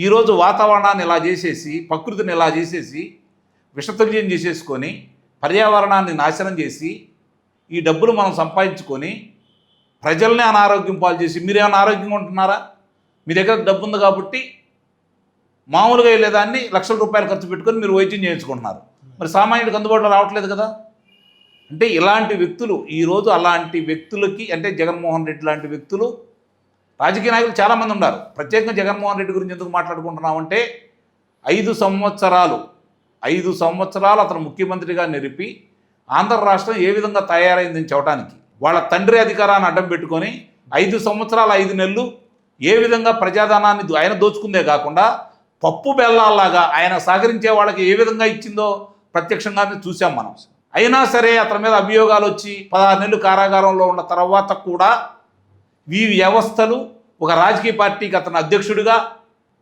ఈరోజు వాతావరణాన్ని ఇలా చేసేసి, ప్రకృతిని ఇలా చేసేసి, విషతుల్యం చేసేసుకొని, పర్యావరణాన్ని నాశనం చేసి, ఈ డబ్బులు మనం సంపాదించుకొని ప్రజల్ని అనారోగ్యం పాలు చేసి మీరేమైనా ఆరోగ్యంగా ఉంటున్నారా? మీ దగ్గర డబ్బు ఉంది కాబట్టి మామూలుగా వెళ్ళేదాన్ని లక్షల రూపాయలు ఖర్చు పెట్టుకొని మీరు వైద్యం చేయించుకుంటున్నారు. మరి సామాన్యుడికి అందుబాటులో రావట్లేదు కదా. అంటే ఇలాంటి వ్యక్తులు ఈరోజు అలాంటి వ్యక్తులకి, అంటే జగన్మోహన్ రెడ్డి లాంటి వ్యక్తులు, రాజకీయ నాయకులు చాలామంది ఉన్నారు. ప్రత్యేకంగా జగన్మోహన్ రెడ్డి గురించి ఎందుకు మాట్లాడుకుంటున్నామంటే 5 సంవత్సరాలు అతను ముఖ్యమంత్రిగా నిలిపి ఆంధ్ర రాష్ట్రం ఏ విధంగా తయారైందని చెప్పడానికి, వాళ్ళ తండ్రి అధికారాన్ని అడ్డం పెట్టుకొని 5 సంవత్సరాలు 5 నెలలు ఏ విధంగా ప్రజాధనాన్ని ఆయన దోచుకుందే కాకుండా పప్పు బెల్లాల్లాగా ఆయన సహకరించే వాళ్ళకి ఏ విధంగా ఇచ్చిందో ప్రత్యక్షంగా చూసాం మనం. అయినా సరే అతని మీద అభియోగాలు వచ్చి 16 నెలలు కారాగారంలో ఉన్న తర్వాత కూడా ఈ వ్యవస్థలు ఒక రాజకీయ పార్టీకి అతను అధ్యక్షుడిగా,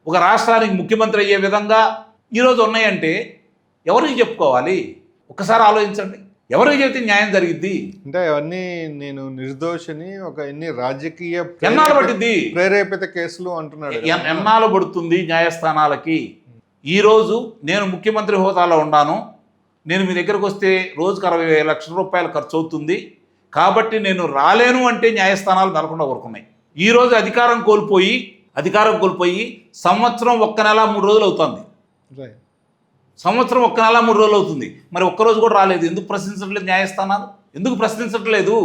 ఒక రాష్ట్రానికి ముఖ్యమంత్రి అయ్యే విధంగా ఈరోజు ఉన్నాయంటే ఎవరికి చెప్పుకోవాలి? ఒక్కసారి ఆలోచించండి. ఎవరికి చెబితే న్యాయం జరిగిద్ది? అంటే అవన్నీ నేను నిర్దోషిని, ఒక ఎన్ని రాజకీయ ఎన్నాళ్ళు పట్టింది ప్రేరేపిత కేసులు అంటున్నాడు. ఎన్నాళ్ళు పడుతుంది న్యాయస్థానాలకి? ఈరోజు నేను ముఖ్యమంత్రి హోదాలో ఉన్నాను, నేను మీ దగ్గరకు వస్తే రోజుకు 60 లక్షల రూపాయలు ఖర్చు అవుతుంది కాబట్టి నేను రాలేను అంటే న్యాయస్థానాలు నెలకొండ ఊరుకున్నాయి. ఈరోజు అధికారం కోల్పోయి సంవత్సరం 1 నెల 3 రోజులు అవుతుంది. సంవత్సరం 1 నెల 3 రోజులు అవుతుంది. మరి ఒక్కరోజు కూడా రాలేదు. ఎందుకు ప్రశ్నించట్లేదు న్యాయస్థానాలు? ఎందుకు ప్రశ్నించట్లేదు?